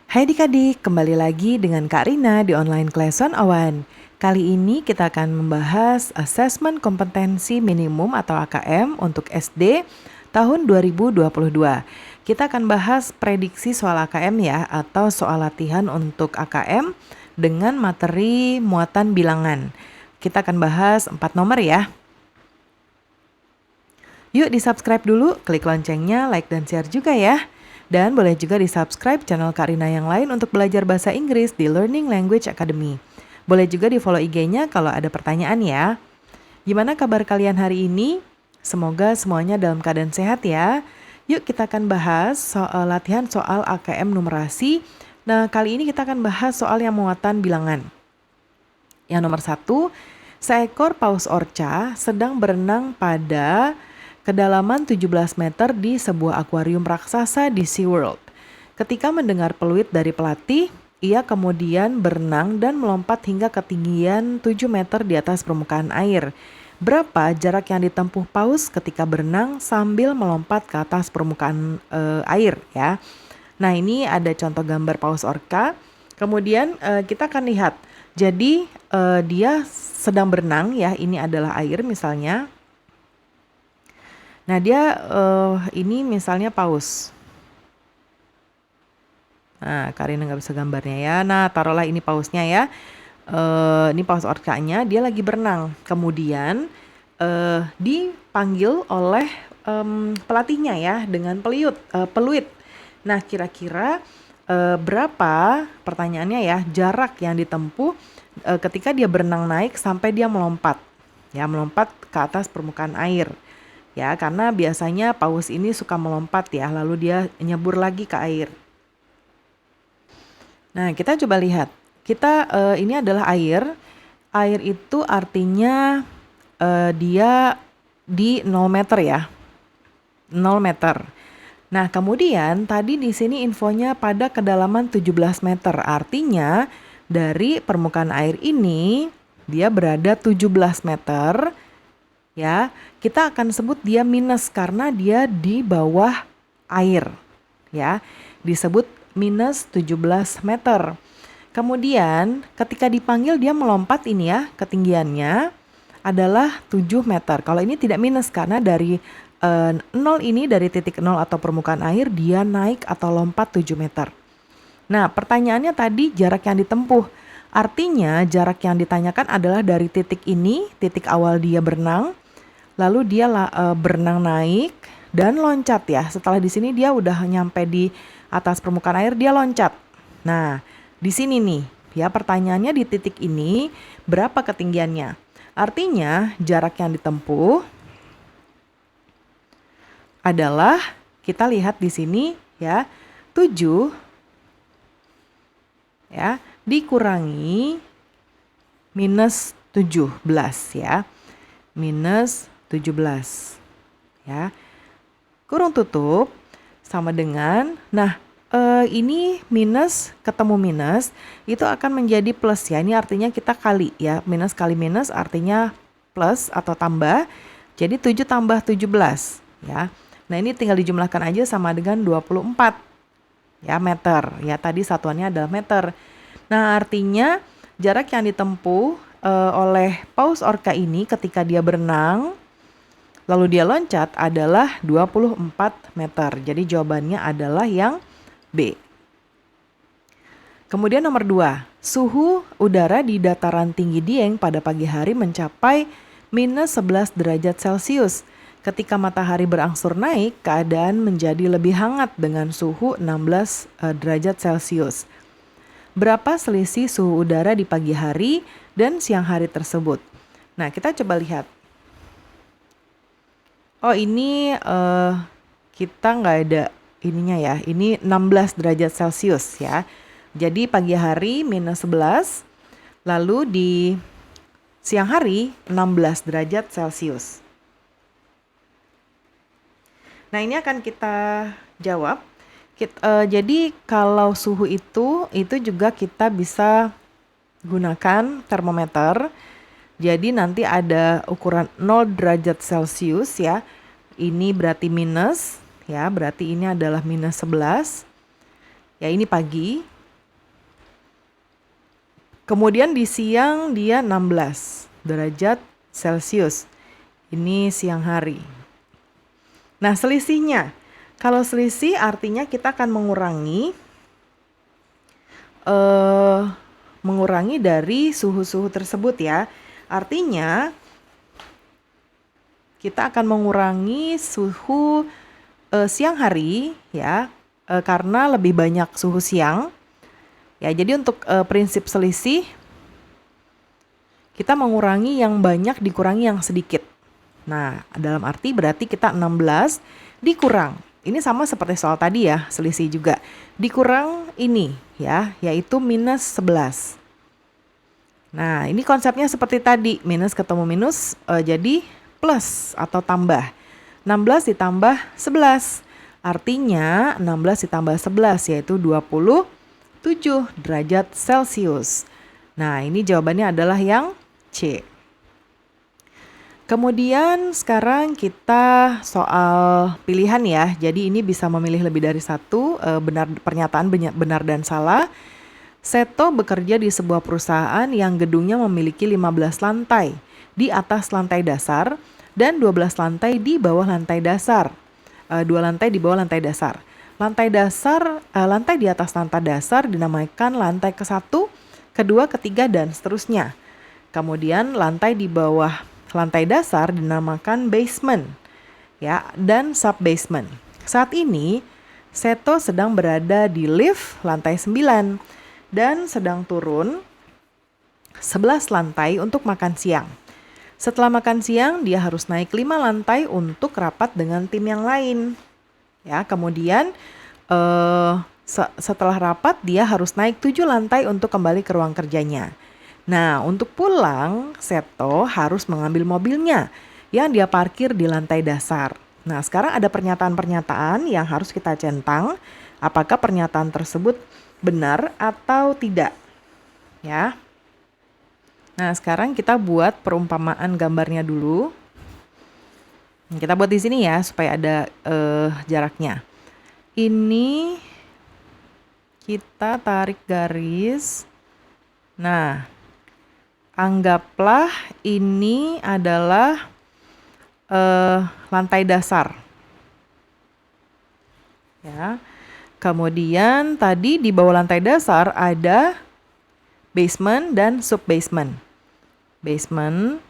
Hai adik-adik, kembali lagi dengan Kak Rina di online Class 101. Kali ini kita akan membahas Asesmen Kompetensi Minimum atau AKM untuk SD tahun 2022. Kita akan bahas prediksi soal AKM ya, atau soal latihan untuk AKM dengan materi muatan bilangan. Kita akan bahas 4 nomor ya. Yuk di-subscribe dulu, klik loncengnya, like dan share juga ya. Dan boleh juga di-subscribe channel Kak Rina yang lain untuk belajar bahasa Inggris di Learning Language Academy. Boleh juga di-follow IG-nya kalau ada pertanyaan ya. Gimana kabar kalian hari ini? Semoga semuanya dalam keadaan sehat ya. Yuk kita akan bahas soal latihan soal AKM numerasi. Nah, kali ini kita akan bahas soal yang muatan bilangan. Yang nomor 1, seekor paus orca sedang berenang pada kedalaman 17 meter di sebuah akuarium raksasa di SeaWorld. Ketika mendengar peluit dari pelatih, ia kemudian berenang dan melompat hingga ketinggian 7 meter di atas permukaan air. Berapa jarak yang ditempuh paus ketika berenang sambil melompat ke atas permukaan air ya. Nah, ini ada contoh gambar paus orca. Kemudian kita akan lihat. Jadi dia sedang berenang ya, ini adalah air misalnya. Nah, dia ini misalnya paus. Nah, Karina nggak bisa gambarnya ya. Nah, taruhlah ini pausnya ya. Ini paus orcanya, dia lagi berenang. Kemudian dipanggil oleh pelatihnya ya dengan peluit. Nah, kira-kira berapa, pertanyaannya ya, jarak yang ditempuh ketika dia berenang naik sampai dia melompat. Ya, melompat ke atas permukaan air. Ya, karena biasanya paus ini suka melompat ya, lalu dia nyebur lagi ke air. Nah, kita coba lihat. Ini adalah air. Air itu artinya dia di 0 meter ya. 0 meter. Nah, kemudian tadi di sini infonya pada kedalaman 17 meter. Artinya dari permukaan air ini dia berada 17 meter. Ya, kita akan sebut dia minus karena dia di bawah air. Ya, disebut minus 17 meter. Kemudian ketika dipanggil dia melompat ini ya, ketinggiannya adalah 7 meter. Kalau ini tidak minus karena dari 0 ini, dari titik 0 atau permukaan air, dia naik atau lompat 7 meter. Nah, pertanyaannya tadi jarak yang ditempuh. Artinya jarak yang ditanyakan adalah dari titik ini, titik awal dia berenang, lalu dia berenang naik dan loncat ya. Setelah di sini dia udah nyampe di atas permukaan air, dia loncat. Nah, di sini nih ya, pertanyaannya di titik ini berapa ketinggiannya? Artinya jarak yang ditempuh adalah, kita lihat di sini ya, 7 ya dikurangi minus 17 ya. Minus 17 ya. Kurung tutup sama dengan, nah ini minus ketemu minus itu akan menjadi plus ya. Ini artinya kita kali ya, minus kali minus artinya plus atau tambah. Jadi 7 tambah 17 ya. Nah, ini tinggal dijumlahkan aja sama dengan 24 ya meter. Ya, tadi satuannya adalah meter. Nah, artinya jarak yang ditempuh oleh paus orca ini ketika dia berenang lalu dia loncat adalah 24 meter. Jadi jawabannya adalah yang B. Kemudian nomor 2, suhu udara di dataran tinggi Dieng pada pagi hari mencapai minus 11 derajat Celcius. Ketika matahari berangsur naik, keadaan menjadi lebih hangat dengan suhu 16 derajat Celcius. Berapa selisih suhu udara di pagi hari dan siang hari tersebut? Nah, kita coba lihat. Oh, ini kita nggak ada ininya ya. Ini 16 derajat Celcius ya. Jadi pagi hari minus 11, lalu di siang hari 16 derajat Celcius. Nah, ini akan kita jawab. Jadi kalau suhu itu juga kita bisa gunakan termometer. Jadi nanti ada ukuran 0 derajat Celcius ya. Ini berarti minus ya, berarti ini adalah minus 11. Ya, ini pagi. Kemudian di siang dia 16 derajat Celcius. Ini siang hari. Nah, selisihnya. Kalau selisih artinya kita akan mengurangi dari suhu-suhu tersebut ya. Artinya kita akan mengurangi suhu siang hari ya, karena lebih banyak suhu siang. Ya, jadi untuk prinsip selisih kita mengurangi yang banyak dikurangi yang sedikit. Nah, dalam arti berarti kita 16 dikurang. Ini sama seperti soal tadi ya, selisih juga. Dikurang ini ya, yaitu minus 11. Nah, ini konsepnya seperti tadi, minus ketemu minus jadi plus atau tambah. 16 ditambah 11. Artinya 16 ditambah 11 yaitu 27 derajat Celcius. Nah, ini jawabannya adalah yang C. Kemudian sekarang kita soal pilihan ya. Jadi ini bisa memilih lebih dari satu pernyataan benar dan salah. Seto bekerja di sebuah perusahaan yang gedungnya memiliki 15 lantai di atas lantai dasar dan 12 lantai di bawah lantai dasar. 2 lantai di bawah lantai dasar. Lantai di atas lantai dasar dinamakan lantai ke-1, kedua, ketiga, dan seterusnya. Kemudian lantai di bawah lantai dasar dinamakan basement ya, dan sub-basement. Saat ini Seto sedang berada di lift lantai 9 dan sedang turun 11 lantai untuk makan siang. Setelah makan siang, dia harus naik 5 lantai untuk rapat dengan tim yang lain. Ya, kemudian setelah rapat dia harus naik 7 lantai untuk kembali ke ruang kerjanya. Nah, untuk pulang, Seto harus mengambil mobilnya yang dia parkir di lantai dasar. Nah, sekarang ada pernyataan-pernyataan yang harus kita centang. Apakah pernyataan tersebut benar atau tidak? Ya. Nah, sekarang kita buat perumpamaan gambarnya dulu. Kita buat di sini ya, supaya ada jaraknya. Ini kita tarik garis. Nah, anggaplah ini adalah lantai dasar. Ya. Kemudian tadi di bawah lantai dasar ada basement dan sub-basement. Basement.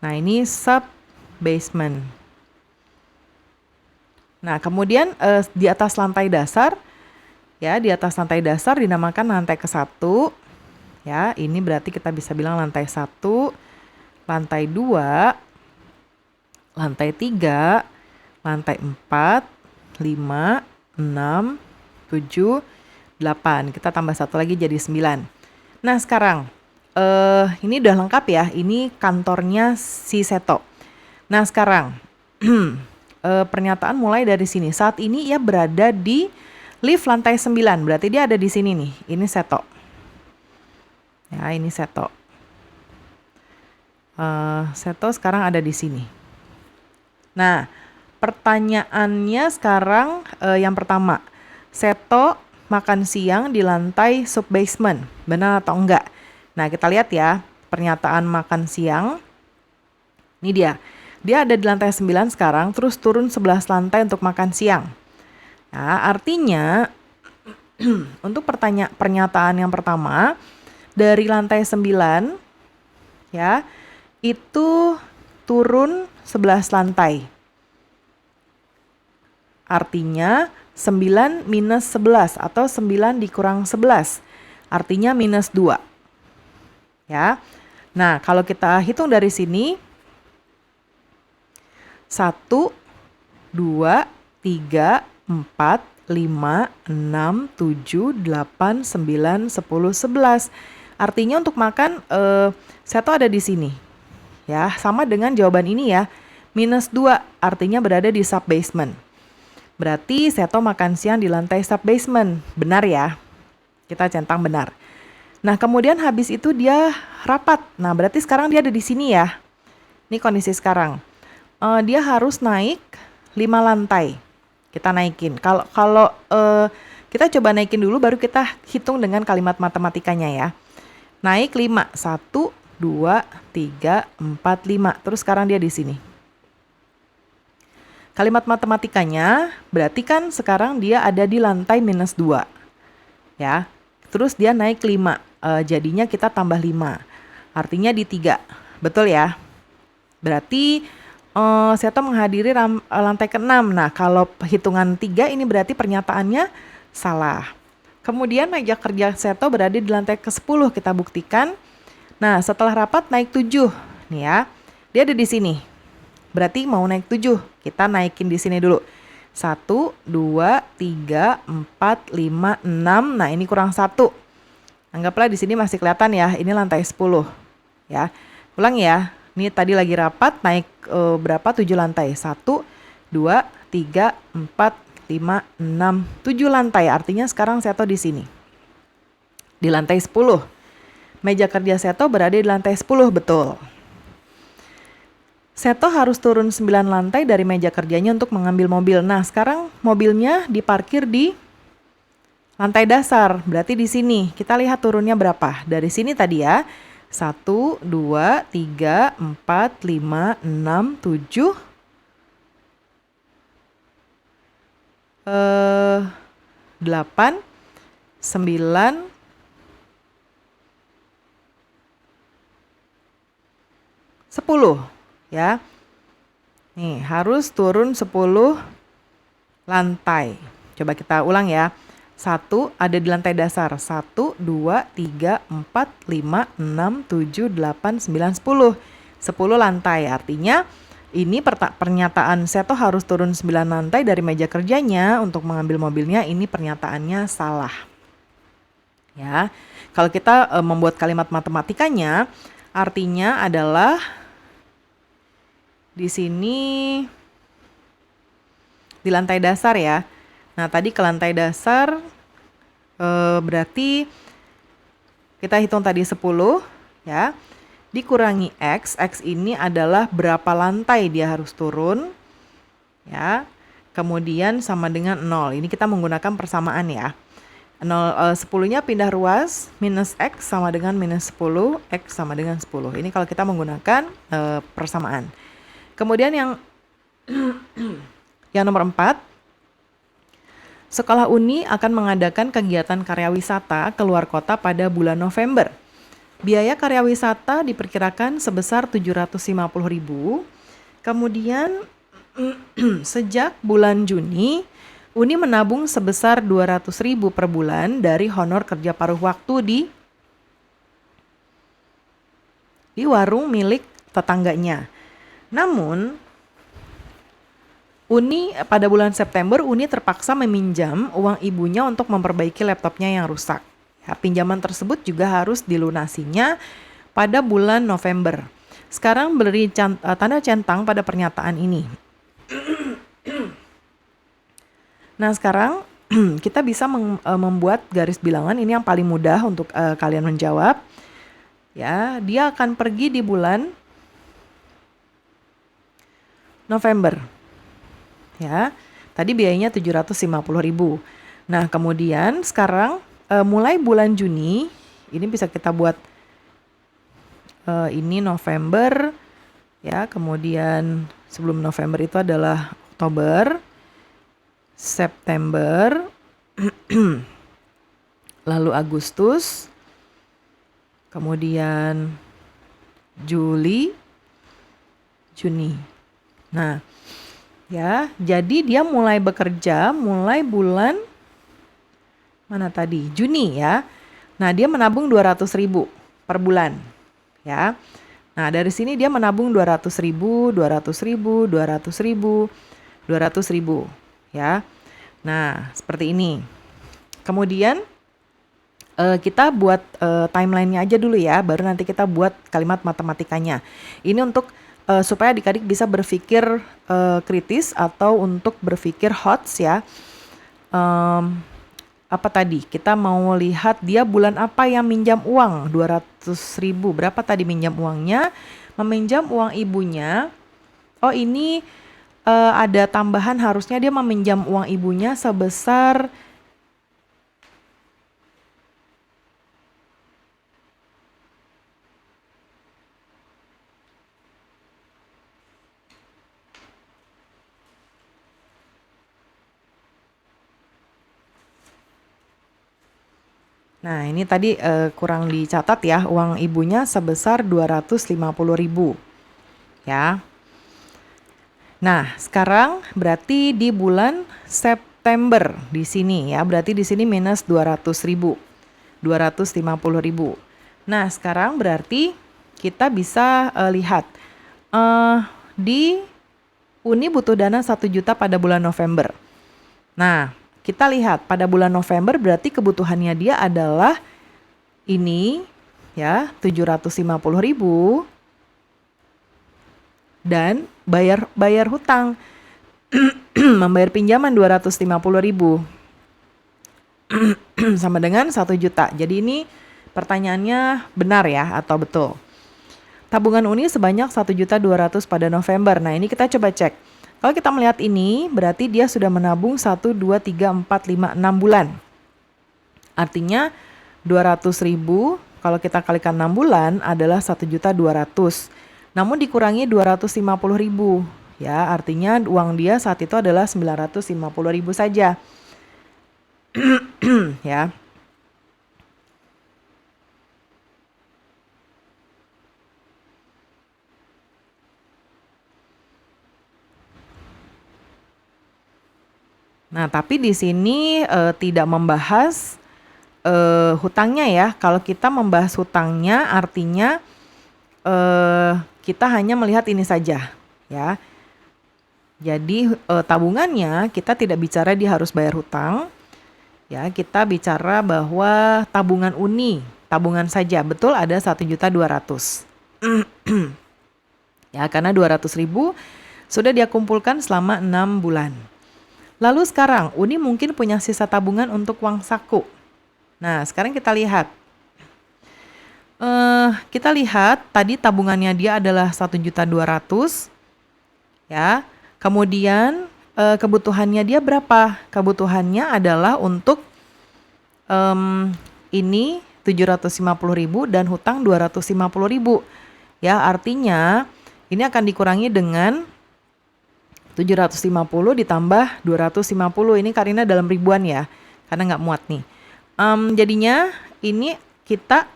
Nah, ini sub-basement. Nah, kemudian di atas lantai dasar, ya, di atas lantai dasar dinamakan lantai ke-1. Ya, ini berarti kita bisa bilang lantai 1, lantai 2, lantai 3, lantai 4, 5, 6, 7, 8. Kita tambah 1 lagi jadi 9. Nah, sekarang ini udah lengkap ya. Ini kantornya si Seto. Nah, sekarang pernyataan mulai dari sini. Saat ini ia berada di lift lantai 9. Berarti dia ada di sini nih. Ini Seto. Ya, ini Seto. Seto sekarang ada di sini. Nah, pertanyaannya sekarang yang pertama. Seto makan siang di lantai sub-basement. Benar atau enggak? Nah, kita lihat ya. Pernyataan makan siang. Ini dia. Dia ada di lantai 9 sekarang, terus turun 11 lantai untuk makan siang. Nah, artinya untuk pernyataan yang pertama, dari lantai 9 ya, itu turun 11 lantai. Artinya 9 minus 11 atau 9 dikurang 11. Artinya minus 2. Ya. Nah, kalau kita hitung dari sini 1, 2, 3, 4, 5, 6, 7, 8, 9, 10, 11. Artinya untuk makan Seto ada di sini. Ya, sama dengan jawaban ini ya. Minus 2 artinya berada di sub-basement. Berarti Seto makan siang di lantai sub-basement. Benar ya? Kita centang benar. Nah, kemudian habis itu dia rapat. Nah, berarti sekarang dia ada di sini ya. Ini kondisi sekarang. Dia harus naik 5 lantai. Kita naikin. Kalau Kita coba naikin dulu baru kita hitung dengan kalimat matematikanya ya. Naik 5, 1, 2, 3, 4, 5. Terus sekarang dia di sini. Kalimat matematikanya berarti kan sekarang dia ada di lantai minus 2. Ya. Terus dia naik 5. Jadinya kita tambah 5. Artinya di 3. Betul ya? Berarti Seto menghadiri lantai ke-6. Nah, kalau hitungan 3 ini berarti pernyataannya salah. Kemudian meja kerja Seto berada di lantai ke-10, kita buktikan. Nah, setelah rapat naik 7. Nih ya, dia ada di sini. Berarti mau naik 7. Kita naikin di sini dulu. 1, 2, 3, 4, 5, 6. Nah, ini kurang 1. Anggaplah di sini masih kelihatan ya, ini lantai 10. Ya, ulang ya. Ini tadi lagi rapat naik berapa? 7 lantai. 1, 2, 3, 4, 5, 6, 7 lantai. Artinya sekarang Seto di sini. Di lantai 10. Meja kerja Seto berada di lantai 10, betul. Seto harus turun 9 lantai dari meja kerjanya untuk mengambil mobil. Nah, sekarang mobilnya diparkir di lantai dasar. Berarti di sini. Kita lihat turunnya berapa. Dari sini tadi ya. 1, 2, 3, 4, 5, 6, 7. 8, 9, 10 ya. Nih, harus turun 10 lantai. Coba kita ulang ya. 1 ada di lantai dasar. 1, 2, 3, 4, 5, 6, 7, 8, 9, 10. 10 lantai. Artinya ini pernyataan Seto harus turun 9 lantai dari meja kerjanya untuk mengambil mobilnya, ini pernyataannya salah. Ya. Kalau kita membuat kalimat matematikanya, artinya adalah di sini di lantai dasar ya. Nah, tadi ke lantai dasar berarti kita hitung tadi 10 ya. Dikurangi X, X ini adalah berapa lantai dia harus turun, ya. Kemudian sama dengan 0, ini kita menggunakan persamaan ya. 10-nya pindah ruas, minus X sama dengan minus 10, X sama dengan 10. Ini kalau kita menggunakan persamaan. Kemudian yang nomor 4, Sekolah Uni akan mengadakan kegiatan karya wisata keluar kota pada bulan November. Biaya karya wisata diperkirakan sebesar 750.000. Kemudian sejak bulan Juni, Uni menabung sebesar 200.000 per bulan dari honor kerja paruh waktu di warung milik tetangganya. Namun, Uni pada bulan September, Uni terpaksa meminjam uang ibunya untuk memperbaiki laptopnya yang rusak. Ya, pinjaman tersebut juga harus dilunasinya pada bulan November. Sekarang beri tanda centang pada pernyataan ini. Nah, sekarang kita bisa membuat garis bilangan. Ini yang paling mudah untuk kalian menjawab. Ya, dia akan pergi di bulan November. Ya, tadi biayanya 750.000. Nah, kemudian sekarang mulai bulan Juni, ini bisa kita buat ini November, ya. Kemudian sebelum November itu adalah Oktober, September, lalu Agustus, kemudian Juli, Juni. Nah, ya, jadi dia mulai bekerja mulai bulan mana tadi? Juni ya. Nah, dia menabung 200.000 per bulan. Ya. Nah, dari sini dia menabung 200.000, 200.000, 200.000, 200.000. Ya. Nah, seperti ini. Kemudian kita buat timeline-nya aja dulu ya, baru nanti kita buat kalimat matematikanya. Ini untuk supaya adik-adik bisa berpikir kritis atau untuk berpikir HOTS ya. Apa tadi? Kita mau lihat dia bulan apa yang minjam uang 200.000. Berapa tadi minjam uangnya? Meminjam uang ibunya. Oh, ini ada tambahan, harusnya dia meminjam uang ibunya sebesar Nah, ini tadi kurang dicatat ya, uang ibunya sebesar 250.000 ya. Nah, sekarang berarti di bulan September di sini ya, berarti di sini minus 200.000, 250.000. Nah, sekarang berarti kita bisa lihat di Uni butuh dana 1 juta pada bulan November. Nah, kita lihat pada bulan November berarti kebutuhannya dia adalah ini ya 750.000 dan bayar hutang membayar pinjaman 250.000 sama dengan 1 juta. Jadi ini pertanyaannya benar ya atau betul. Tabungan Uni sebanyak 1.200.000 pada November. Nah, ini kita coba cek. Kalau kita melihat ini, berarti dia sudah menabung 1, 2, 3, 4, 5, 6 bulan. Artinya 200.000 kalau kita kalikan 6 bulan adalah 1.200.000. Namun dikurangi 250.000. Ya, artinya uang dia saat itu adalah 950.000 saja. Ya. Nah, tapi di sini tidak membahas hutangnya ya. Kalau kita membahas hutangnya artinya kita hanya melihat ini saja ya. Jadi tabungannya kita tidak bicara dia harus bayar hutang. Ya, kita bicara bahwa tabungan Uni, tabungan saja betul ada 1.200.000. Ya, karena 200.000 sudah dia kumpulkan selama 6 bulan. Lalu sekarang Uni mungkin punya sisa tabungan untuk uang saku. Nah, sekarang kita lihat. Kita lihat tadi tabungannya dia adalah 1.200.000. Ya. Kemudian kebutuhannya dia berapa? Kebutuhannya adalah untuk ini 750.000 dan hutang 250.000. Ya, artinya ini akan dikurangi dengan 750 ditambah 250. Ini Karina dalam ribuan ya, karena nggak muat nih. Jadinya ini kita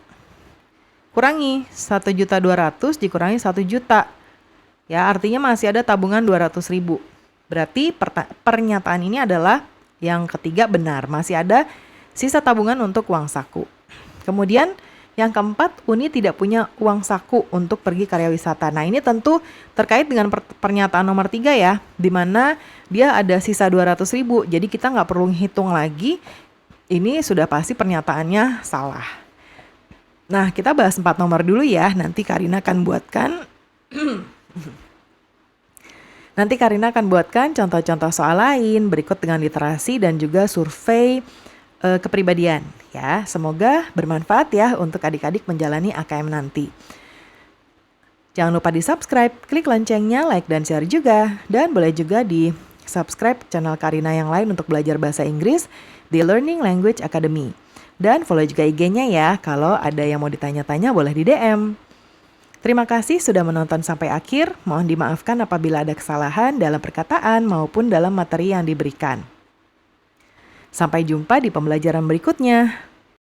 kurangi 1.200.000 dikurangi 1 juta. Ya, artinya masih ada tabungan 200.000. Berarti pernyataan ini adalah yang ketiga benar. Masih ada sisa tabungan untuk uang saku. Kemudian yang keempat, Uni tidak punya uang saku untuk pergi karya wisata. Nah, ini tentu terkait dengan pernyataan nomor 3 ya, di mana dia ada sisa 200.000. Jadi kita nggak perlu hitung lagi, ini sudah pasti pernyataannya salah. Nah, kita bahas 4 nomor dulu ya, nanti Karina akan buatkan contoh-contoh soal lain berikut dengan literasi dan juga survei kepribadian ya. Semoga bermanfaat ya untuk adik-adik menjalani AKM nanti. Jangan lupa di-subscribe, klik loncengnya, like dan share juga. Dan boleh juga di-subscribe channel Karina yang lain untuk belajar bahasa Inggris di Learning Language Academy. Dan follow juga IG-nya ya, kalau ada yang mau ditanya-tanya boleh di DM. Terima kasih sudah menonton sampai akhir. Mohon dimaafkan apabila ada kesalahan dalam perkataan maupun dalam materi yang diberikan. Sampai jumpa di pembelajaran berikutnya.